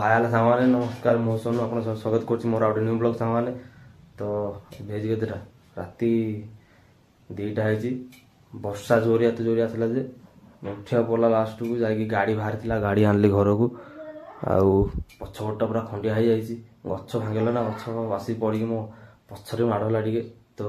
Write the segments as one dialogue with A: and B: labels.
A: हाय सामान नमस्कार मो सोनू आप स्वागत कर मोर आउट न्यू ब्लॉग सामान तो भेज के राति 2टा है वर्षा जोरिया तो जोरिया आसला जे उठा पड़ा लास्ट को जाकि गाड़ी बाहरी गाड़ी आनली घर को आउ पछपटा पूरा खंडिया हो जाए गछ भांगला ना गछ आसी पड़ी मो पछरे माड़ला टे तो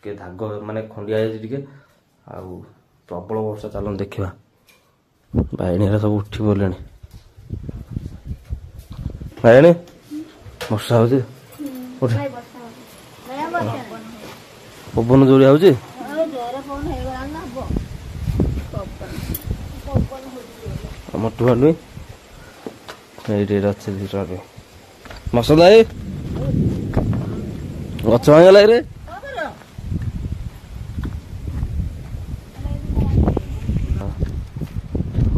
A: टे दाग माने खंडिया टे आउ प्रबल वर्षा चलो देखा बाइणी सब उठी पड़े भाई वर्षा हो पवन जोरिया हो मटू भालू ये अच्छे मसला है गच भांगला रे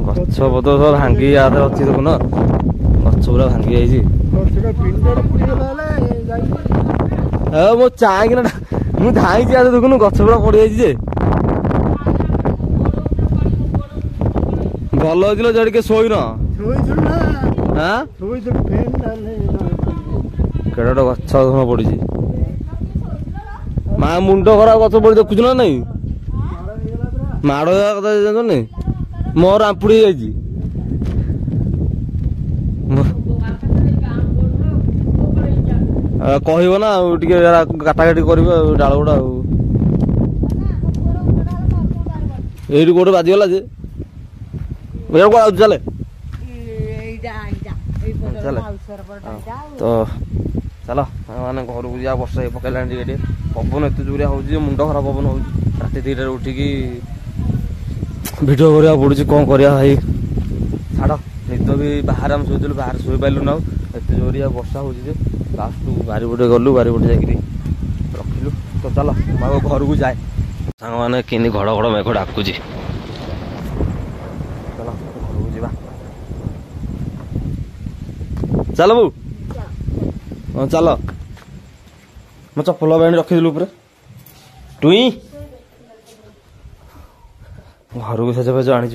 A: गछ पद सब भांगी याद अच्छी देखुन गछ पूरा भांगी जाइए मो चाहना मुझे धाई देखुन गछ पूरा पड़ जाइए भल हो जड़के शोन केड़ा गछ पड़ी माँ मुंड खराब गछ पड़ी देखुच ना नहीं माड़ कथा नहीं मोर आंपुड़ी जाइए कहब ना काटाकाटी कर डाल गुड़ा ये गोटे बाजीगला जे चले तो चलो मैंने घर को जा वर्षा पकड़ा पवन एत जोरिया हो मुंड खराब पवन हो रात 2टार उठिकी भिड करा पड़ी कौन कर भाई छाड़ निद भी बाहर आम शोलु बाहर शोई पार्लु ना एत जोरिया वर्षा हो लास्ट बारीपटे गलु बारीपटे जाकि रखिलु तो चलो घर को जाए सांग मैंने कि घड़ मेघ डाकुची चलो घर को जा चल बो हाँ चल मैं चप्पल बाणी रखीदलु टुई घर को सज फज आनी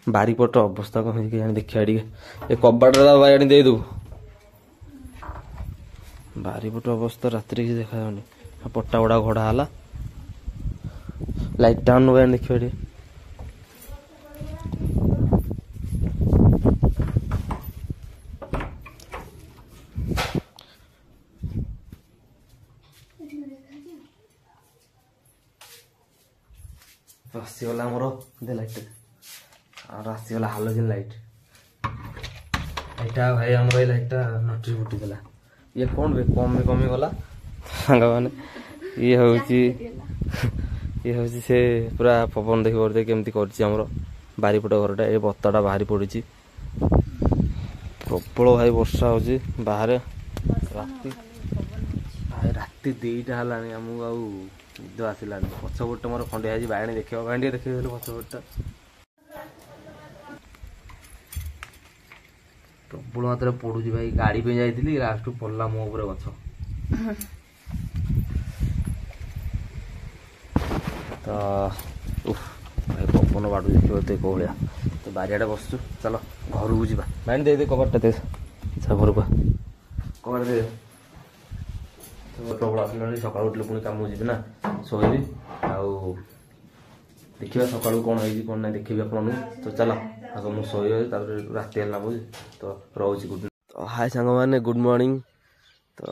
A: बारीपट अवस्था कौन है देखा टे कबाट बाड़ी देदेबू बारीपट अवस्था रात किसी देखा जाऊनी पट्टा गुड़ा घड़ा है लाइट टाउन बाड़ी देखा टे आसीगला मोर दे लाइट और आसीगला हालोजन लाइट एटा भाई हमर लाइटा नटी फुटी गला ये कौन बे कमी गला सांग माने ये होची से पूरा पवन देखि परदे केमती करछि हमर बारीपट घरटा ए बत्ताटा बाहरी पड़िछि प्रबल भाई वर्षा होची बाहर राती भाई राती 2टा हलानी हमु आउ निद आसला पछपट मोर खंडिया बाणी देखा बाणी देखिए पछपटा प्रबल मात्रा पड़ुची भाई गाड़ी पे जाइली लास्ट पड़ला मो उपर गछ तो भाई पवन बाड़ू देखिए कौ भाया तो बारियाडे बसचु चलो घर को जा बाणी दे कबाटा दे घर को कबाट दे प्रबल आसला सका उठे पुणी कम जी ना शोबी आउ देखा सका कौन है कौन ना देखी आपन तो चल आग मुझे शोबे राति है मुझे तो रोचे गुड तो हाय सांग मैंने गुड मॉर्निंग तो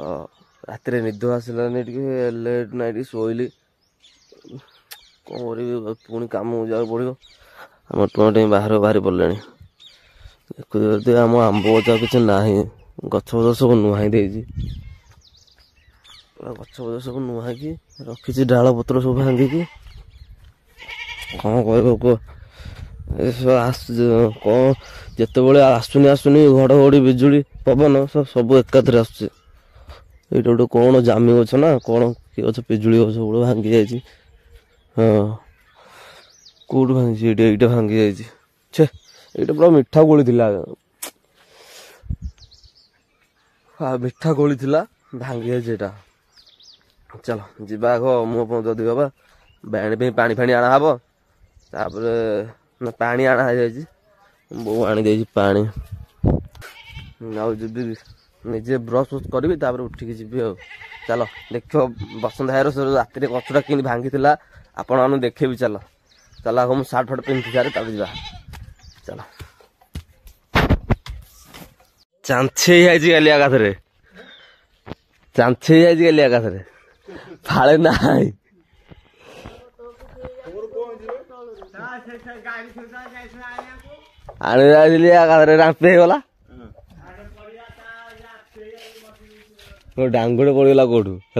A: रात निद आसलानी लेट नाइट शोली कौन कर पुणी कम जा पड़ो आम टमाटे बाहर बाहरी पड़े देखते आम आंब गचा किसी ना गछ फच सब नुहाई दे गछ फच सब नुहाकि रखी डाल पत्र सब भांगिकी कौन कह कौन जिते आसुनी घड़घड़ी बिजुली पवन सब एकाथरे आसुचे ये गोटे कौन जामी गछ ना कौन कि गछ पिजुली गछ गोटे भांगी जाइए हाँ कौट भांगी ये भांगी जाइए छे ये पूरा मिठा गोली थिला मिठा गोली थिला भांगी जाइए चलो जीवा आग मुँह जदि हवा बाणी पानी फाणी आना हम तापर ना पानी आना है बो आनी दे पानी जी निजे ब्रश करी उठिकी जी चल देख बसंत भाई राति गछटा कि भांगी आपण देखे भी चल चल मुझे सार्ट फाट पिंधि सारे जा चल चांछे गली आकाशे चांछे गली आकाशे फाड़े ना आने जाइली आकाशे रांपे गला डांगुड़े पड़गला कौटू है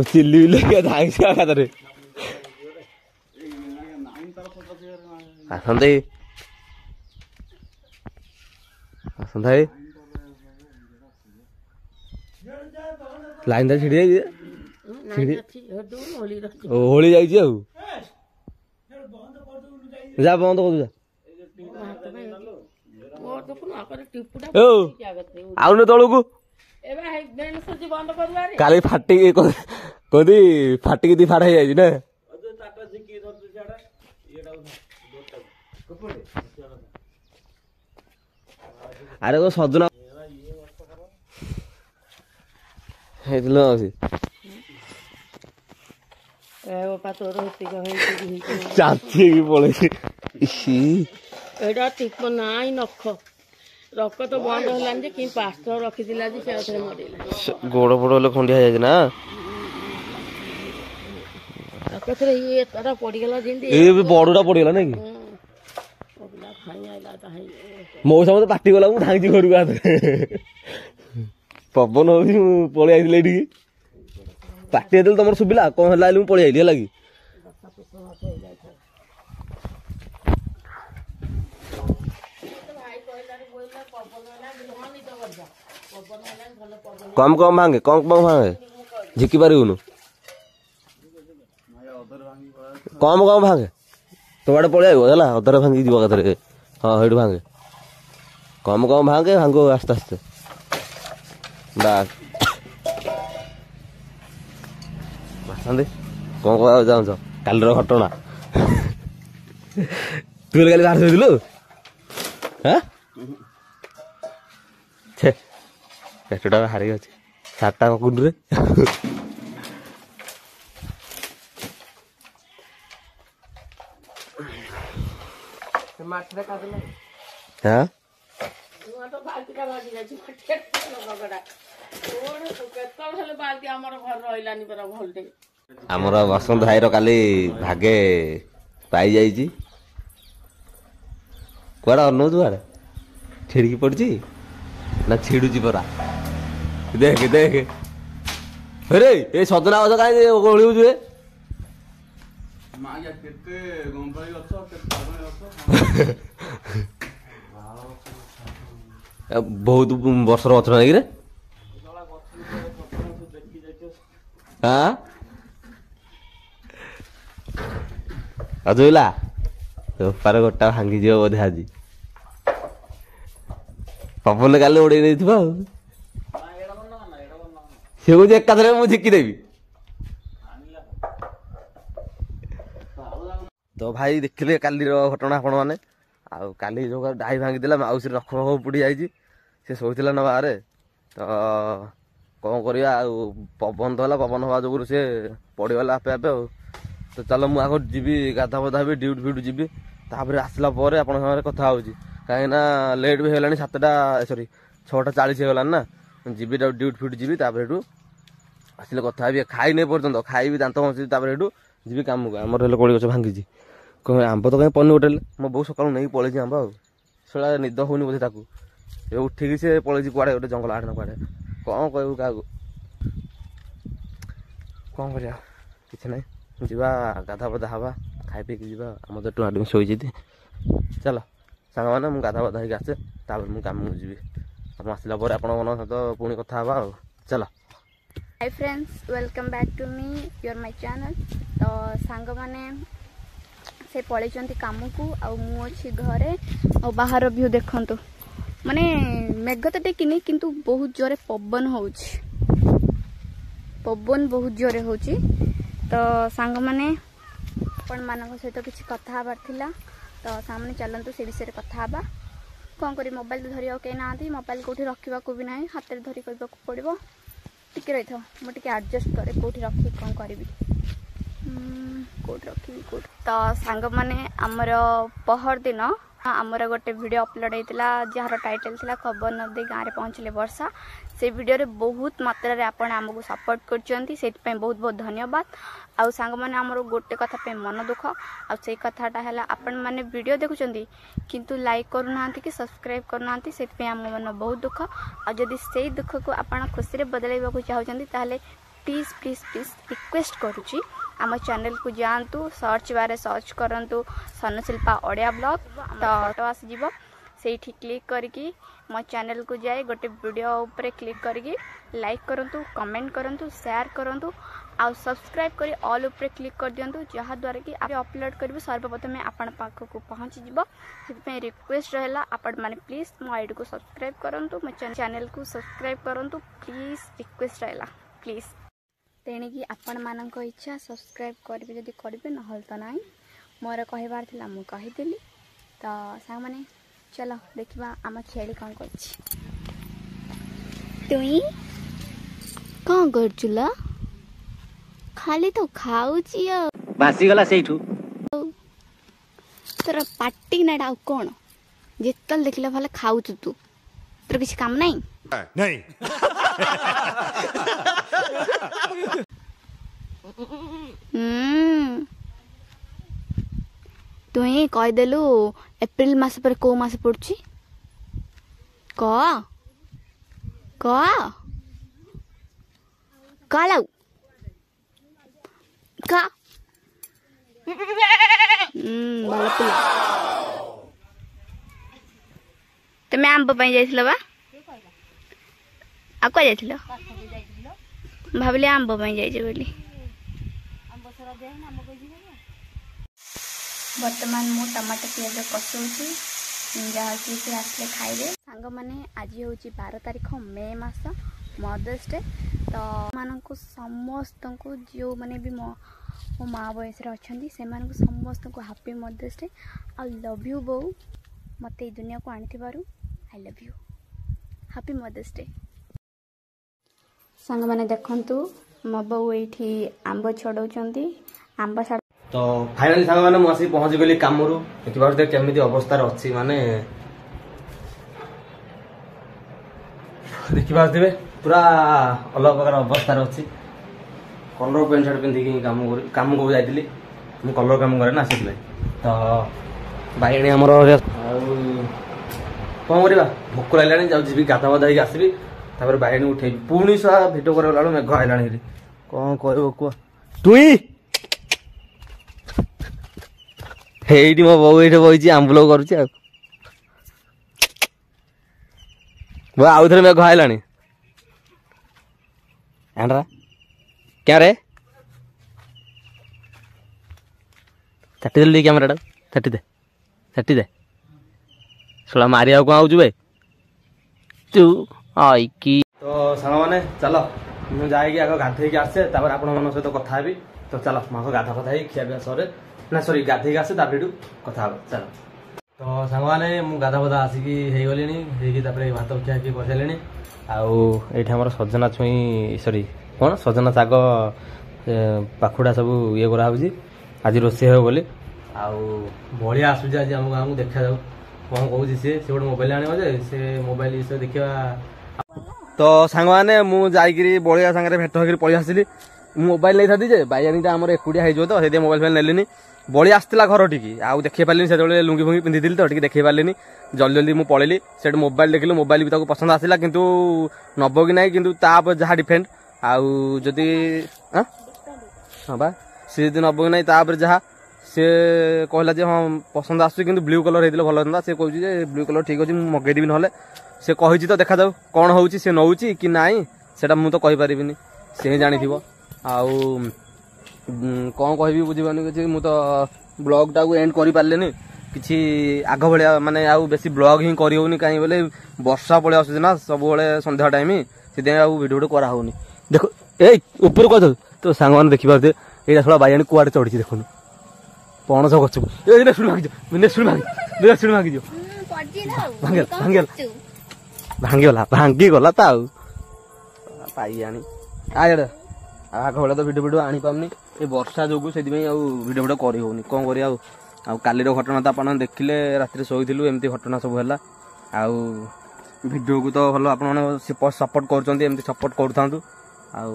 A: चिल्ली बिल्ली धाई आकाशे आसंत आसंत लाइन तो छिड़ी जाइए होली जाइए जा बंद कर आउन तलू को काली फाटी कदी फाटी दी फाड़ है ना अरे वो सजना चाची पड़े
B: नाई नख रक तो बंद होलानी कि पास्टर रखिला से मरला
A: गोड़ फोड़ खंडिया जाए ना
B: ये तारा पड़गला
A: बड़टा पड़गला ना कि मौसा मत पार्टी गला भांगी घर को पवन हो पलि आई पार्टी तुम सुबिला कौन है पलि आई लगी कम कम भांगे झिकी पारूनु कम कम भांगे तो आड़े पलि आइब है अधर भांगी जीव कथरे हाँ ये भांगे कम कम भांगे भांगो आस्ते आस्ते बास आसंदे कौन कह जाऊँ काल घटना तू काली बाहर शोलु हाँ छे पेटा बाहरी अच्छे सार्टा कुंडे हाँ आमर बसंत भाई काली भागे पाई जाइए कुआड़े अनौचु आड़े छिड़की पड़ी ना छिड़ुची परा देख देख अरे ये सजना गछ कहीं ओहलुचु बहुत वर्षर गछ ना कि हाँ अजुला पार गोटा भांगी जीव बोधे आज पवन काली उड़े नहीं सी कौन एकाथरे मुझे झिकीदेवी तो भाई देखिले काली घटना आपण मैंने आउ काली जो डाई भांगी देला माउसी रख रख पुड़ी जाइए सी शोला ना बाहर तो कौन करवा पवन तो है पवन हवा जो सी पड़गला आपे आपे तो चलो मुझे आगे जी गाधा बधा भी ड्यूटी फ्यूटी जी तापर आसला आप कथा हो कहीं लेट भी होगा 7टा सॉरी 6:40 होगा ना जी ड्यूटी फ्यूटी जी आसिले कथा भी खाई नहीं पर्यटन खाई दांत घसी जी कम को आमर कोड़ी गछ भांगी कह आंब तो कहीं पनी होटेल मो बो सका नहीं पलि आंब आड़ा निद होनी बोधे उठिकी सी पलि कड़े गोटे जंगल आड़े ना कड़े कौन कहू क्या कौन कर कि ना जीवा गाधा बधा हवा खाई पीकी जी आम तो टुआटी शोची चल सांग मैंने मुझे गाधा बधा होगी आसे तापर मुझे कम जी आप आसला सहित पुणी कथा हवा चल
C: hi friends welcome back to me your my channel तो सांग मैंने से पलि कम को आछि घरे और बाहर व्यू देखंतु माने मेघ तो टेकिनी किंतु बहुत जोरे पवन होउछि पवन बहुत जोरे होउछि तो सांग माने आपण मानक सहित किछि कथा हबार थिला तो सामने चलतु से विषय कथा कौन कर मोबाइल तो धरिया कहीं ना मोबाइल कौटी रखा भी ना हाथ में धरी करने को पड़ो टिके रही था मुझे एडजस्ट करे कौटी रखी कौन करी कौट रखी कौट तो सांग मैंने आमर पहर दिन आमर गोटे वीडियो अपलोड होता जार टाइटल थिला खबर नदी गाँव में पहुँचले वर्षा से वीडियो रे बहुत मात्रा रे आपण आमको सपोर्ट करछंती से बहुत बहुत धन्यवाद आउ सांग मैंने आमर गोटे कथा पे मन दुख आ से कथाटा है आपण मैंने वीडियो देखुंती किंतु लाइक करूना कि सब्सक्राइब करना से आम मन बहुत दुख आदि से दुख को आपण खुशी रे बदलैबा चाहते ताहले प्लीज प्लीज प्लीज रिक्वेस्ट करुच्ची आम चैनल को जातु सर्च बारे सर्च करंतु सनशिल्पा ओडिया ब्लॉग तो ऑटो आसीज से क्लिक करके मो चैनल को जाए गोटे वीडियो ऊपर क्लिक करके लाइक करंतु कमेंट करंतु शेयर करंतु आ सब्सक्राइब करी ऑल ऊपर क्लिक कर दियंतु जहाँ द्वारा कि आप अपलोड करेंगे सर्वप्रथम आपण पाख को पहुँची से रिक्वेस्ट रहा आपण मैंने प्लीज मो आईडी को सब्सक्राइब करंतु मो चैनल को सब्सक्राइब करंतु प्लीज रिक्वेस्ट रहा प्लीज तेणिकी आपण मानक इच्छा सब्सक्राइब करेंगे जदि करेंगे ना तो ना मोर कहबार थिला मु कहीदेली तो सांग माने चलो देखा आम छेली कौन कर तुई कौन कर खाली तो खाऊची
D: बासी गला सेठू
C: तोर पार्टी ना कौन जितल देखला भले खाऊ तू तोर किसी काम नहीं
E: नहीं
C: तुई कहीदेलु एप्रिल मास पर को मास पड़ुची लाऊ का भल पिला तुम्हें आंब जाइल बा आ कह जाइल भाविली आंब जाइए बोली बर्तमान मु टमाटो पियाज कषुची जहाँकि से आसले खाइबे सांग मैंने आज हूँ 12 तारीख मे मास मदर्स डे तो मानक समस्त को जो मैंने भी मो माँ बयस अच्छा से समस्त को happy mother's day I love you बो मत दुनिया को आनी I love you happy mother's day song मैंने देखंतु मो बो ये आंब छड़ाऊँ आंब छाड़
A: तो फाइनाली सांग मैंने मुझे पहुंची गली कम देखिए केमी अवस्था अच्छी माने देखिए पूरा अलग प्रकार अवस्था अच्छी कलर पेंट सार्ट पिंधिकी कम को जाइली मुझे कलर कम करे ना से तो बैगणी आमर कौन करवा भोक लगे जाऊँ गाधा बाधा हो आसबि बैगणी उठे पुणी सह भिड कर मेघ आईला कौन कह कह तुई हेटी मो बो ये बही आंबुल करुच्ची आउ थे मेघ आईला एंड्रा क्या रे चाटी दे कैमेरा चाटी दे शोला मारिया कौन आउचु बे तू आई की तो साल मैंने चलो मुझे जाए आग गाधे आसे आपण सहित कथा हेबी तो चलो मुझे गाधा फधा खिया पिया सरे ना सॉरी गाधे आसे कथा चलो तो सांग मैंने मुझे गाधा फधा आसिकी गली भात खिया खी कर सारे आम सजना छुई सॉरी कौन सजना शाग पाखुड़ा सब ये कराऊँगी आज रोषे हो बोली आलिया आसूँ आज आम गाँव को देखा जाऊ कौन कौन सी गोटे मोबाइल आने से मोबाइल विषय देखा तो सांग मैंने मुझे बलिया सांगे भेट होकर पलि आसली मोबाइल नहीं था जे बैगणीटा आम एकुटिया हो तो से मोबाइल फाइल नेलिनी बड़ी आसला घर टी आउ देखे पारे से लुंगी फुंगी पिंधि तो देखे पारे जल्दी जल्दी मुझे पलि से मोबाइल देखिली मोबाइल भी पसंद आसला किंतु नब कि ना कि जहाँ डिफेंड आउ जदि हाँ बा सी जब नब कि ना जहाँ सी कहला हाँ पसंद आसुच्ची कि ब्लू कलर होता भल था सी कहे ब्लू कलर ठीक अच्छे मगेदेवी ना से कही तो देखा जाऊ कौन हो नौ कि नाई से मुझे तो कहीपर सी ही जानी आउ कौन कह बुझीपानी कि मुझे तो ब्लॉग टाक एंड कर पारे कि आग भाया मानने आउ बेसी ब्लॉग ही करनी कहीं बोले वर्षा पड़े आस सब संध्या टाइम से भिडियो कराऊनी देखो ए ऊपर कह तो सांग मैंने देखिपारे यहाँ थोड़ा बैगणी कुआड़े चढ़ी देखुन ପଣସ ଗଛକୁ ଶୁଣି ମାଗିଯିବ ଶୁଣି ମାଗିଯିବ ଭାଙ୍ଗିଗଲା ତ ଆଉ ପାଇ ଆଣି ଆଡ଼େ ଆଗ ଭଳିଆ ତ ଭିଡ଼ିଓ ଆଣିପାରୁନି ଏ ବର୍ଷା ଯୋଗୁଁ ସେଥିପାଇଁ ଆଉ ଭିଡ଼ିଓ କରି ହଉନି କ'ଣ କରିବା ଆଉ କାଲିର ଘଟଣା ତ ଆପଣ ଦେଖିଲେ ରାତିରେ ଶୋଇଥିଲୁ ଏମିତି ଘଟଣା ସବୁ ହେଲା ଆଉ ଭିଡ଼ିଓକୁ ତ ଭଲ ଆପଣମାନେ ସପୋର୍ଟ କରୁଛନ୍ତି ଏମିତି ସପୋର୍ଟ କରୁଥାନ୍ତୁ ଆଉ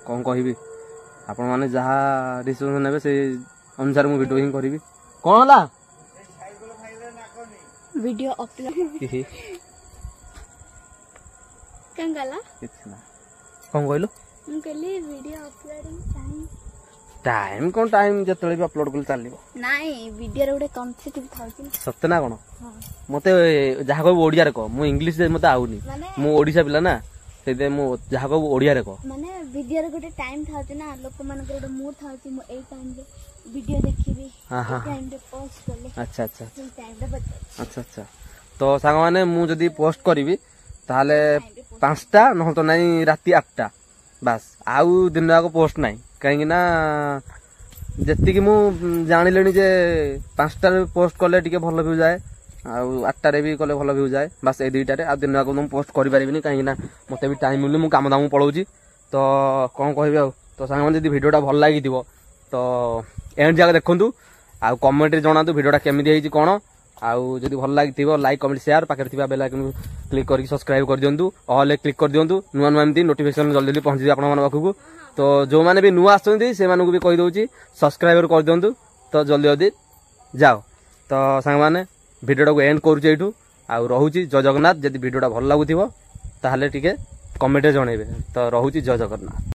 A: କ'ଣ କହିବି ଆପଣମାନେ ଯାହା ଡିସିସନ୍ ନେବେ ସେଇ ଅନୁସାରେ ମୁଁ ଭିଡ଼ିଓ ହିଁ କରିବି କ'ଣ ହେଲା
C: ଭିଡ଼ିଓ ଅପଲୋଡ୍ କଣ ଗଲା
A: କିଛି ନା କ'ଣ କହିଲୁ
C: ମୁଁ କହିଲି ଭିଡ଼ିଓ ଅପଲୋଡିଂ
A: ଟାଇମ୍ କ'ଣ ଟାଇମ୍ ଯେତେବେଳେ ବି ଅପଲୋଡ଼ କଲେ ଚାଲିବ
C: ନାଇଁ ଭିଡ଼ିଓରେ ଗୋଟେ କନସେପ୍ଟ ଥାଉଛି
A: ସତେ ନା କ'ଣ ମତେ ଯାହା କହିବୁ ଓଡ଼ିଆରେ କହ ମୁଁ ଇଂଲିଶ ମତେ ଆଉନି ମୁଁ ଓଡ଼ିଶା ପିଲା ନା ସେଇଥିପାଇଁ ମୁଁ ଯାହା କହିବୁ ଓଡ଼ିଆରେ କହ
C: ମାନେ ଭିଡ଼ିଓରେ ଗୋଟେ ଟାଇମ୍ ଥାଉଛି ନା ଲୋକମାନଙ୍କର ଗୋଟେ ମୁଡ୍ ଥାଉଛି ମୁଁ ଏଇ ଟାଇମରେ ଭିଡ଼ିଓ ଦେଖିବି ଟାଇମରେ ପୋଷ୍ଟ କଲେ
A: ଆଚ୍ଛା ଆଚ୍ଛା
C: ସେଇ ଟାଇମରେ ବତାଉଛି
A: ଆଚ୍ଛା ଆଚ୍ଛା ତ ସାଙ୍ଗମାନେ ମୁଁ ଯଦି ପୋଷ୍ଟ କରିବି ତାହେଲେ 5ଟା ନହେଲେ ତ ନାଇଁ ରାତି 8ଟା ବାସ୍ ଆଉ ଦିନ ଯାକ ପୋଷ୍ଟ ନାହିଁ କାହିଁକି ନା ଯେତିକି ମୁଁ ଜାଣିଲିଣି ଯେ 5ଟାରେ ପୋଷ୍ଟ କଲେ ଟିକେ ଭଲ ଭିଉ ଯାଏ ଆଉ 8ଟାରେ ବି କଲେ ଭଲ ଭିଉ ଯାଏ ବାସ୍ ଏଇ 2ଟାରେ ଆଉ ଦିନ ଯାକ ମୁଁ ପୋଷ୍ଟ କରିପାରିବିନି କାହିଁକି ନା ମତେ ବି ଟାଇମ୍ ମିଳୁନି ମୁଁ କାମ ଦାମକୁ ପଳଉଛି ତ କ'ଣ କହିବି ଆଉ ତ ସାଙ୍ଗମାନେ ଯଦି ଭିଡ଼ିଓଟା ଭଲ ଲାଗିଥିବ ତ ଏଣ୍ଡ ଯାକ ଦେଖନ୍ତୁ ଆଉ କମେଣ୍ଟରେ ଜଣାନ୍ତୁ ଭିଡ଼ିଓଟା କେମିତି ହେଇଛି କ'ଣ ଆଉ ଯଦି ଭଲ ଲାଗିଥିବ ଲାଇକ୍ କମେଣ୍ଟ ସେୟାର ପାଖରେ ଥିବା ବେଲ୍ ଆଇକନ୍ କ୍ଲିକ୍ କରିକି ସବସ୍କ୍ରାଇବ୍ କରିଦିଅନ୍ତୁ ଅଲ୍ କ୍ଲିକ୍ କରିଦିଅନ୍ତୁ ନୂଆ ଏମିତି ନୋଟିଫିକେସନ୍ ଜଲ୍ଦି ଜଲ୍ଦି ପହଞ୍ଚିଯିବ ଆପଣମାନଙ୍କ ପାଖକୁ ତ ଯେଉଁମାନେ ବି ନୂଆ ଆସୁଛନ୍ତି ସେମାନଙ୍କୁ ବି କହିଦେଉଛି ସବସ୍କ୍ରାଇବ୍ କରିଦିଅନ୍ତୁ ତ ଜଲ୍ଦି ଜଲ୍ଦି ଯାଅ ତ ସାଙ୍ଗମାନେ ଭିଡ଼ିଓଟାକୁ ଏଣ୍ଡ କରୁଛି ଏଇଠୁ ଆଉ ରହୁଛି ଜୟ ଜଗନ୍ନାଥ ଯଦି ଭିଡ଼ିଓଟା ଭଲ ଲାଗୁଥିବ ତାହେଲେ ଟିକେ କମେଣ୍ଟରେ ଜଣେଇବେ ତ ରହୁଛି ଜୟ ଜଗନ୍ନାଥ।